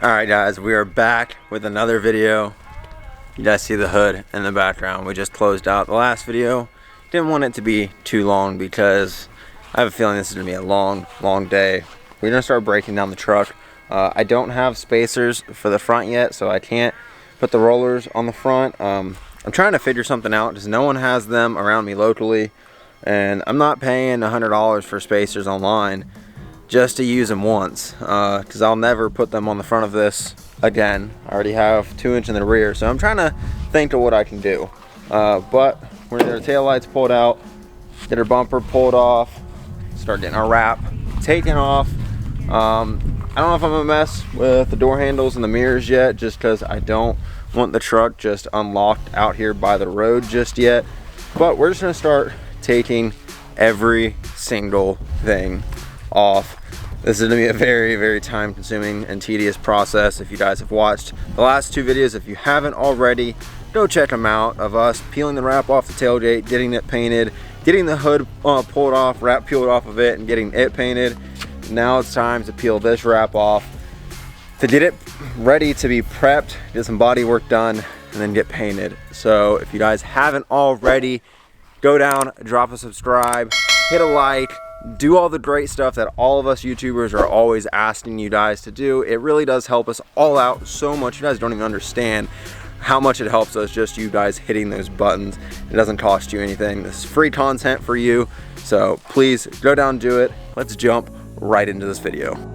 Alright guys, we are back with another video. You guys see the hood in the background. We just closed out the last video. Didn't want it to be too long because I have a feeling this is going to be a long day. We're going to start breaking down the truck. I don't have spacers for the front yet, so I can't put the rollers on the front. I'm trying to figure something out because no one has them around me locally. And I'm not paying $100 for spacers online just to use them once, because I'll never put them on the front of this again. I already have 2-inch in the rear, so I'm trying to think of what I can do. But we're gonna get our tail lights pulled out, get our bumper pulled off, start getting our wrap taken off. I don't know if I'm gonna mess with the door handles and the mirrors yet, just because I don't want the truck just unlocked out here by the road just yet. But we're just gonna start taking every single thing off. This is going to be a very time consuming and tedious process. If you guys have watched the last two videos, if you haven't already, go check them out, of us peeling the wrap off the tailgate, getting it painted, getting the hood pulled off, wrap peeled off of it, and getting it painted. Now it's time to peel this wrap off to get it ready to be prepped, get some body work done, and then get painted. So if you guys haven't already, go down, drop a subscribe, hit a like, do all the great stuff that all of us YouTubers are always asking you guys to do. It really does help us all out so much. You guys don't even understand how much it helps us, just you guys hitting those buttons. It doesn't cost you anything. This is free content for you. So please go down and do it. Let's jump right into this video.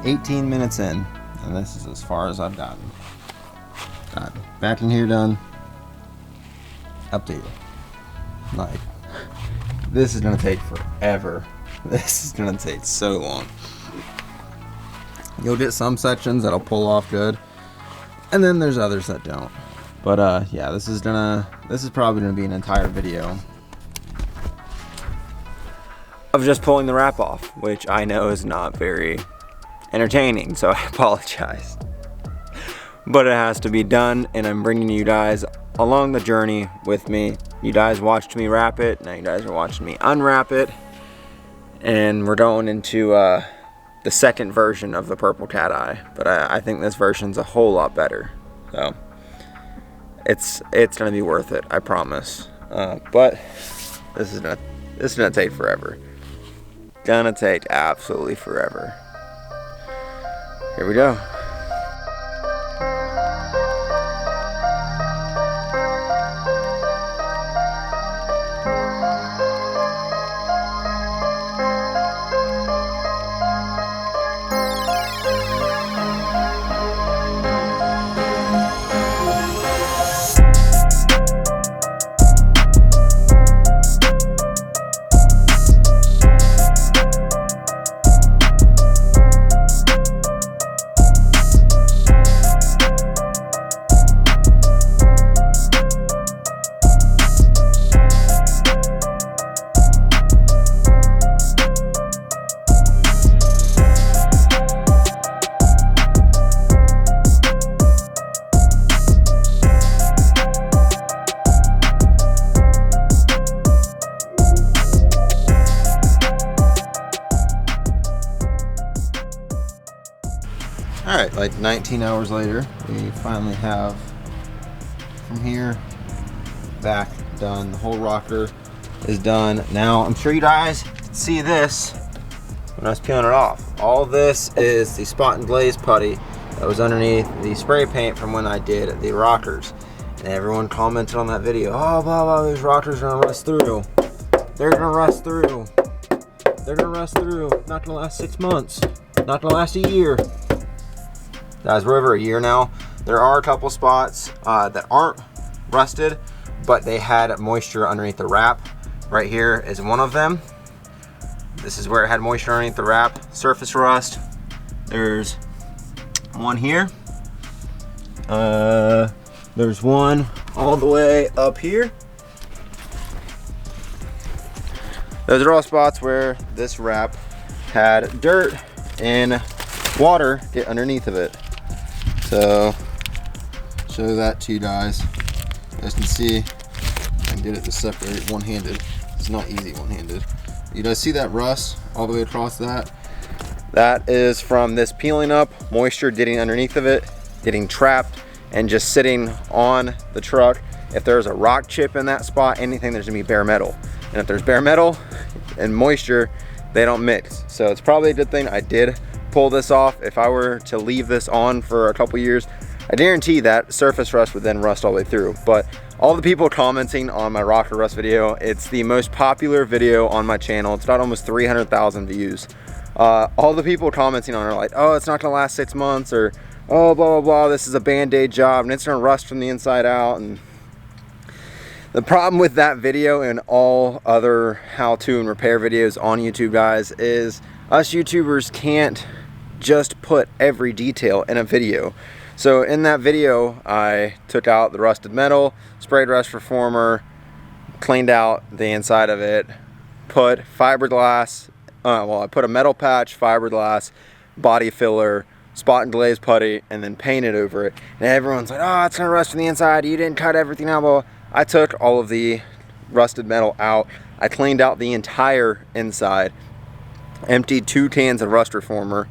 18 minutes in, and this is as far as I've gotten. Got back in here done, updated. Like, this is gonna take forever. This is gonna take so long. You'll get some sections that'll pull off good, and then there's others that don't. But yeah, this is probably gonna be an entire video of just pulling the wrap off, which I know is not very entertaining, so I apologize. But it has to be done, and I'm bringing you guys along the journey with me. You guys watched me wrap it, now you guys are watching me unwrap it, and we're going into the second version of the purple cat eye. But I think this version's a whole lot better, so it's gonna be worth it, I promise. But this is gonna take forever. Gonna take absolutely forever. Here we go. Alright, like 19 hours later, we finally have from here back done. The whole rocker is done. Now, I'm sure you guys can see this when I was peeling it off. All this is the spot and glaze putty that was underneath the spray paint from when I did the rockers. And everyone commented on that video, oh, blah, blah, these rockers are gonna rust through. They're gonna rust through. They're gonna rust through. Not gonna last 6 months. Not gonna last a year. Guys, we're over a year now. There are a couple spots that aren't rusted, but they had moisture underneath the wrap. Right here is one of them. This is where it had moisture underneath the wrap. Surface rust. There's one here. There's one all the way up here. Those are all spots where this wrap had dirt and water get underneath of it. So, show that to you guys. You guys can see, I can get it to separate one-handed. It's not easy one-handed. You guys see that rust all the way across that? That is from this peeling up, moisture getting underneath of it, getting trapped, and just sitting on the truck. If there's a rock chip in that spot, anything, there's gonna be bare metal. And if there's bare metal and moisture, they don't mix. So it's probably a good thing I did pull this off. If I were to leave this on for a couple years, I guarantee that surface rust would then rust all the way through. But all the people commenting on my rocker rust video, it's the most popular video on my channel. It's got almost 300,000 views. All the people commenting on it are like, oh, it's not gonna last 6 months, or oh, blah, blah, blah, this is a band-aid job and it's gonna rust from the inside out. And the problem with that video and all other how-to and repair videos on YouTube, guys, is us YouTubers can't just put every detail in a video. So in that video, I took out the rusted metal, sprayed rust reformer, cleaned out the inside of it, put fiberglass, I put a metal patch, fiberglass, body filler, spot and glaze putty, and then painted over it. And everyone's like, oh, it's gonna rust from the inside, you didn't cut everything out. Well, I took all of the rusted metal out. I cleaned out the entire inside, emptied 2 cans of rust reformer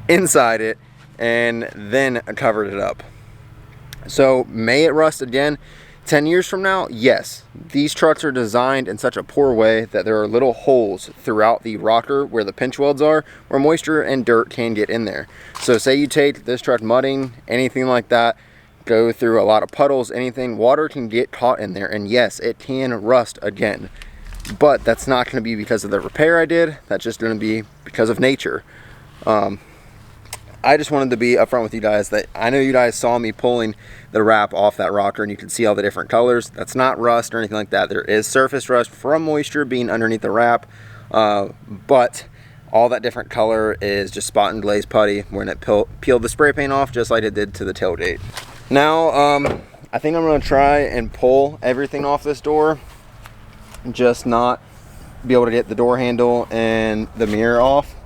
inside it, and then covered it up. So may it rust again 10 years from now? Yes. These trucks are designed in such a poor way that there are little holes throughout the rocker where the pinch welds are, where moisture and dirt can get in there. So say you take this truck mudding, anything like that, go through a lot of puddles, anything, water can get caught in there, and yes, it can rust again. But that's not going to be because of the repair I did. That's just going to be because of nature. I just wanted to be upfront with you guys that I know you guys saw me pulling the wrap off that rocker and you can see all the different colors. That's not rust or anything like that. There is surface rust from moisture being underneath the wrap, but all that different color is just spot and glaze putty when it peeled the spray paint off, just like it did to the tailgate. Now, I think I'm going to try and pull everything off this door, just not be able to get the door handle and the mirror off.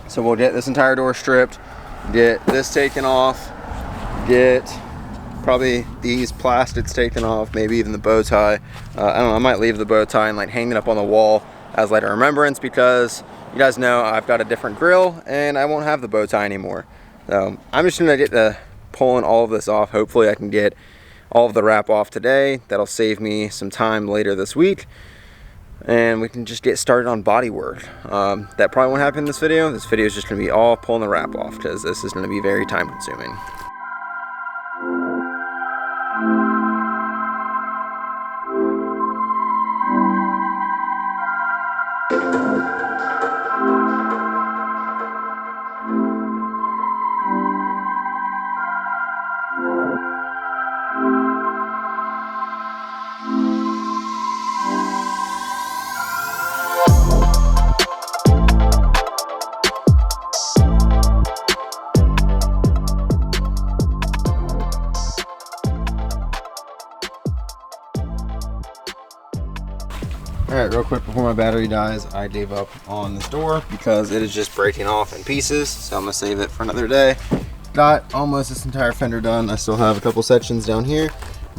So we'll get this entire door stripped, get this taken off, get probably these plastics taken off, maybe even the bow tie. I don't know, I might leave the bow tie and like hang it up on the wall as like a remembrance, because you guys know I've got a different grill and I won't have the bow tie anymore. So I'm just gonna get to pulling all of this off. Hopefully I can get all of the wrap off today. That'll save me some time later this week, and we can just get started on body work. That probably won't happen in this video. This video is just going to be all pulling the wrap off, because this is going to be very time consuming. Alright, real quick before my battery dies, I gave up on this door because it is just breaking off in pieces, so I'm going to save it for another day. Got almost this entire fender done. I still have a couple sections down here,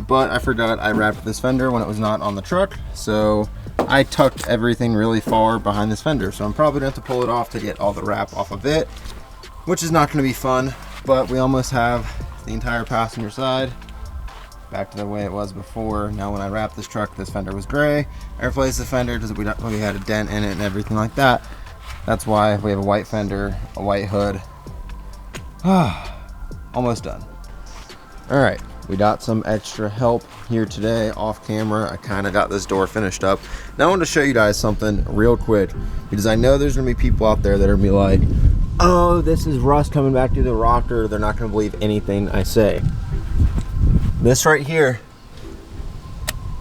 but I forgot I wrapped this fender when it was not on the truck, so I tucked everything really far behind this fender, so I'm probably going to have to pull it off to get all the wrap off of it, which is not going to be fun, but we almost have the entire passenger side back to the way it was before. Now when I wrapped this truck, this fender was gray. I replaced the fender because we had a dent in it and everything like that. That's why we have a white fender, a white hood. Almost done. All right, we got some extra help here today off camera. I kind of got this door finished up. Now I want to show you guys something real quick, because I know there's gonna be people out there that are gonna be like, oh, this is rust coming back through the rocker. They're not gonna believe anything I say. This right here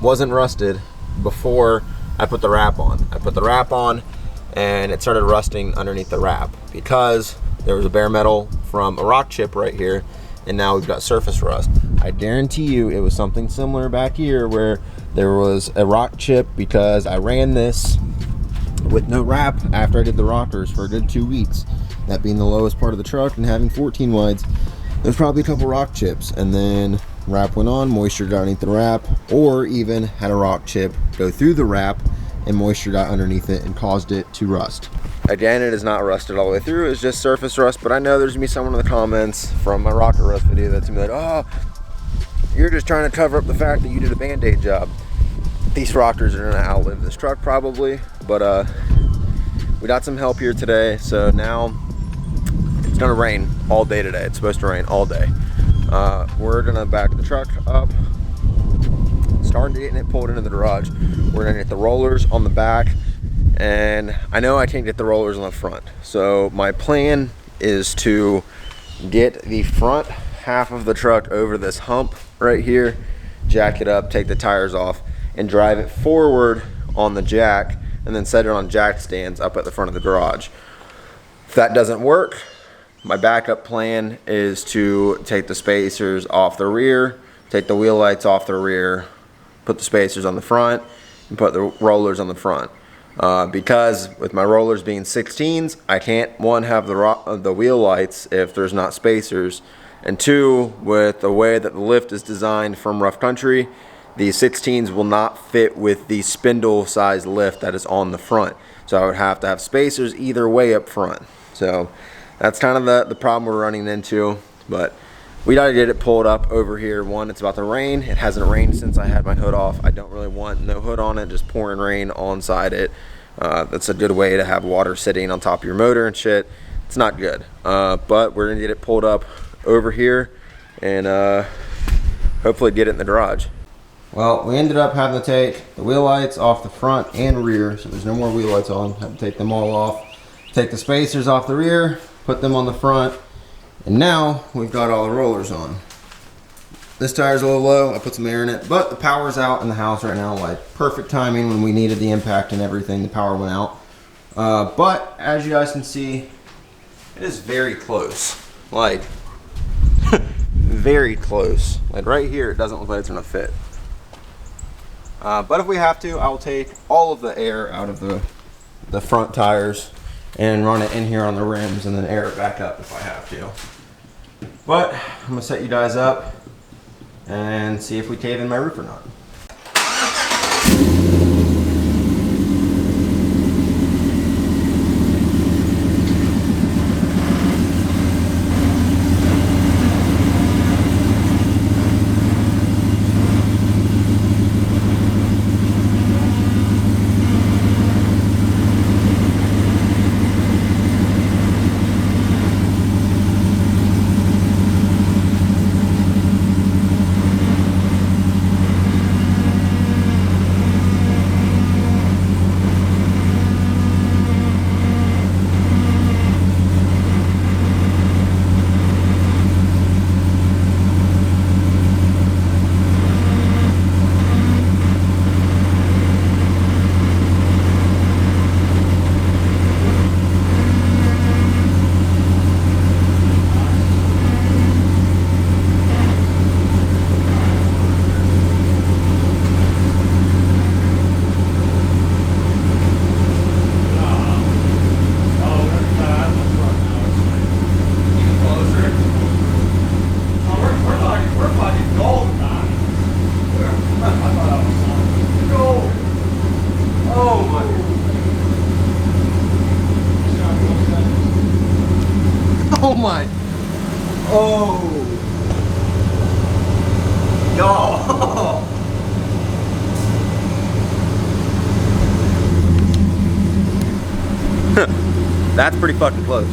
wasn't rusted before I put the wrap on. I put the wrap on and it started rusting underneath the wrap because there was a bare metal from a rock chip right here, and now we've got surface rust. I guarantee you it was something similar back here where there was a rock chip, because I ran this with no wrap after I did the rockers for a good 2 weeks. That being the lowest part of the truck and having 14 wides, there's probably a couple rock chips, and then wrap went on, moisture got underneath the wrap, or even had a rock chip go through the wrap and moisture got underneath it and caused it to rust. Again, it is not rusted all the way through, it's just surface rust, but I know there's gonna be someone in the comments from my rocker rust video that's gonna be like, oh, you're just trying to cover up the fact that you did a band-aid job. These rockers are gonna outlive this truck probably, but we got some help here today, so now it's gonna rain all day today. It's supposed to rain all day. We're gonna back the truck up, starting to getting it pulled into the garage. We're gonna get the rollers on the back, and I know I can't get the rollers on the front. So my plan is to get the front half of the truck over this hump right here, jack it up, take the tires off, and drive it forward on the jack, and then set it on jack stands up at the front of the garage. If that doesn't work, my backup plan is to take the spacers off the rear, take the wheel lights off the rear, put the spacers on the front, and put the rollers on the front. Because with my rollers being 16s, I can't, one, have the wheel lights if there's not spacers, and two, with the way that the lift is designed from Rough Country, the 16s will not fit with the spindle size lift that is on the front. So I would have to have spacers either way up front. So that's kind of the problem we're running into, but we gotta get it pulled up over here. One, it's about to rain. It hasn't rained since I had my hood off. I don't really want no hood on it, just pouring rain onside it. That's a good way to have water sitting on top of your motor and shit. It's not good, but we're gonna get it pulled up over here and hopefully get it in the garage. Well, we ended up having to take the wheel lights off the front and rear, so there's no more wheel lights on. Had to take them all off. Take the spacers off the rear, put them on the front, and now we've got all the rollers on. This tire's a little low, I put some air in it, but the power's out in the house right now, like perfect timing when we needed the impact and everything, the power went out. But as you guys can see, it is very close, like very close. Like right here, it doesn't look like it's gonna fit. But if we have to, I will take all of the air out of the front tires and run it in here on the rims and then air it back up if I have to. But I'm gonna set you guys up and see if we cave in my roof or not. Oh my. Oh. Y'all. That's pretty fucking close.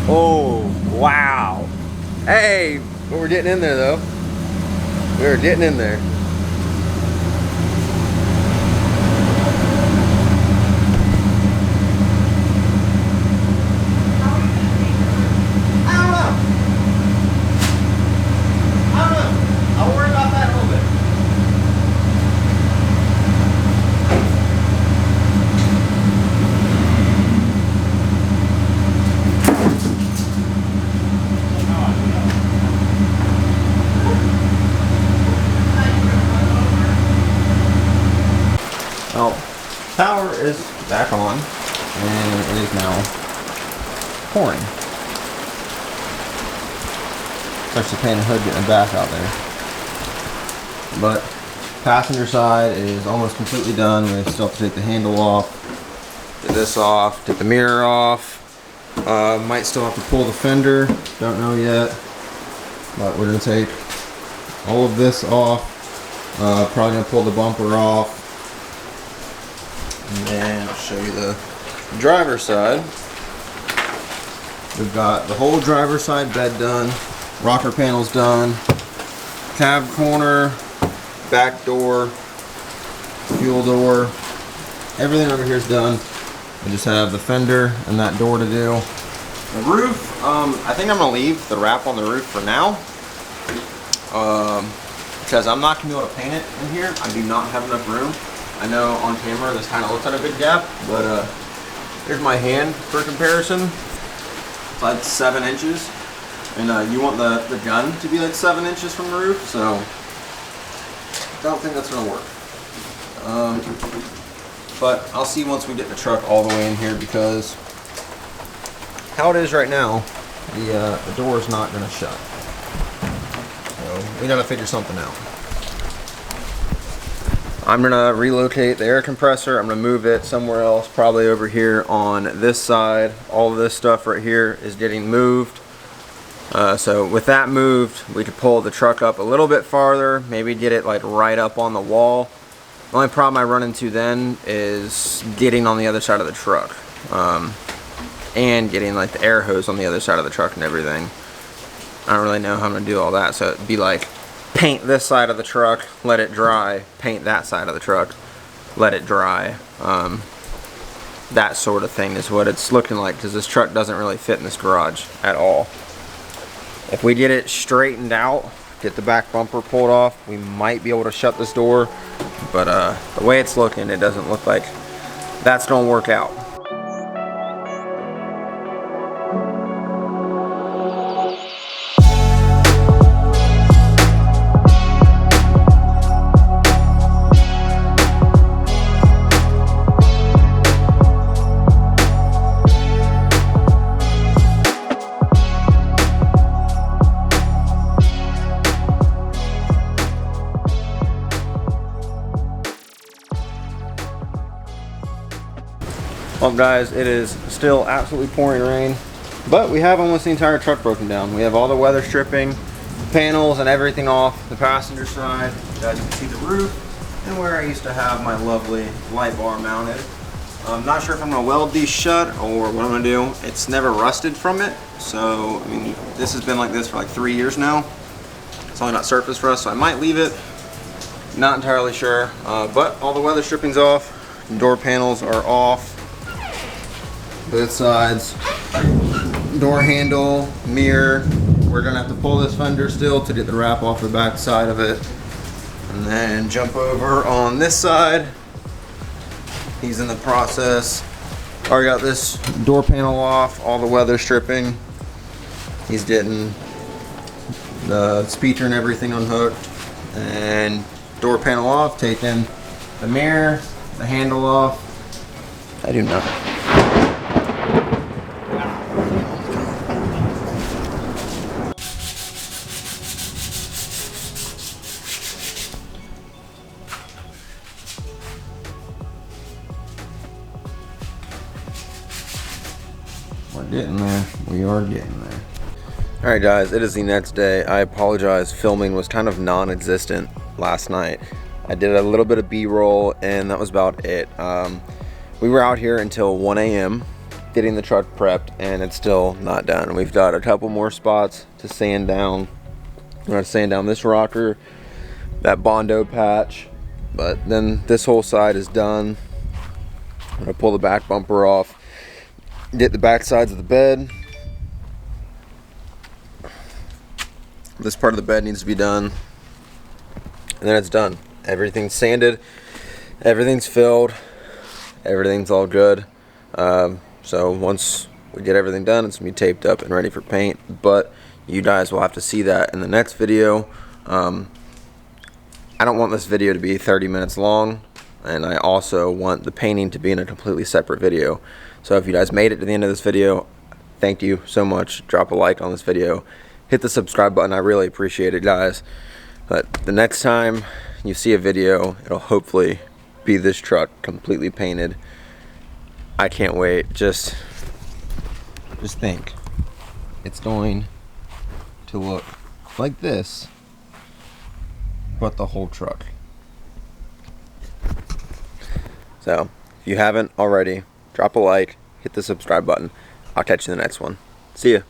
Oh, wow. Hey, but we're getting in there though. We're getting in there. Well, power is back on, and it is now pouring. Especially painting the hood, getting the back out there. But passenger side is almost completely done. We still have to take the handle off, get this off, take the mirror off. Might still have to pull the fender, don't know yet. But we're gonna take all of this off. Probably gonna pull the bumper off. And then I'll show you the driver's side. We've got the whole driver's side bed done, rocker panels done, cab corner, back door, fuel door, everything over here is done. I just have the fender and that door to do. The roof, I think I'm gonna leave the wrap on the roof for now. Because I'm not gonna be able to paint it in here. I do not have enough room. I know on camera this kind of looks like a big gap, but here's my hand for comparison. It's like 7 inches, and you want the gun to be like 7 inches from the roof, so I don't think that's gonna work. But I'll see once we get the truck all the way in here, because how it is right now, the door is not gonna shut. So we gotta figure something out. I'm gonna relocate the air compressor. I'm gonna move it somewhere else, probably over here on this side. All of this stuff right here is getting moved. So with that moved, we could pull the truck up a little bit farther, maybe get it like right up on the wall. The only problem I run into then is getting on the other side of the truck. And getting like the air hose on the other side of the truck and everything. I don't really know how I'm gonna do all that, so it'd be like paint this side of the truck, let it dry, paint that side of the truck, let it dry. That sort of thing is what it's looking like, because this truck doesn't really fit in this garage at all. If we get it straightened out, get the back bumper pulled off, we might be able to shut this door, but the way it's looking, it doesn't look like that's gonna work out. Well guys, it is still absolutely pouring rain, but we have almost the entire truck broken down. We have all the weather stripping, panels and everything off the passenger side. You guys can see the roof and where I used to have my lovely light bar mounted. I'm not sure if I'm gonna weld these shut or what I'm gonna do. It's never rusted from it, so I mean, this has been like this for like 3 years now. It's only not surface rust, so I might leave it. Not entirely sure, but all the weather stripping's off. Door panels are off. Both sides, door handle, mirror. We're gonna have to pull this fender still to get the wrap off the back side of it, and then jump over on this side. He's in the process. Already got this door panel off, all the weather stripping. He's getting the speaker and everything unhooked, and door panel off, taking the mirror, the handle off. I do nothing. We're getting there. We are getting there. Alright guys, it is the next day. I apologize, filming was kind of non-existent last night. I did a little bit of B-roll and that was about it. we were out here until 1 a.m. getting the truck prepped, and it's still not done. We've got a couple more spots to sand down. We're gonna sand down this rocker, that Bondo patch, but then this whole side is done. I'm gonna pull the back bumper off, get the back sides of the bed. This part of the bed needs to be done, and then it's done. Everything's sanded, everything's filled, everything's all good. So once we get everything done, it's gonna be taped up and ready for paint, but you guys will have to see that in the next video. I don't want this video to be 30 minutes long, and I also want the painting to be in a completely separate video. So if you guys made it to the end of this video, thank you so much. Drop a like on this video, hit the subscribe button. I really appreciate it, guys. But the next time you see a video, it'll hopefully be this truck completely painted. I can't wait. Just think, it's going to look like this, but the whole truck. So if you haven't already, drop a like, hit the subscribe button. I'll catch you in the next one. See ya.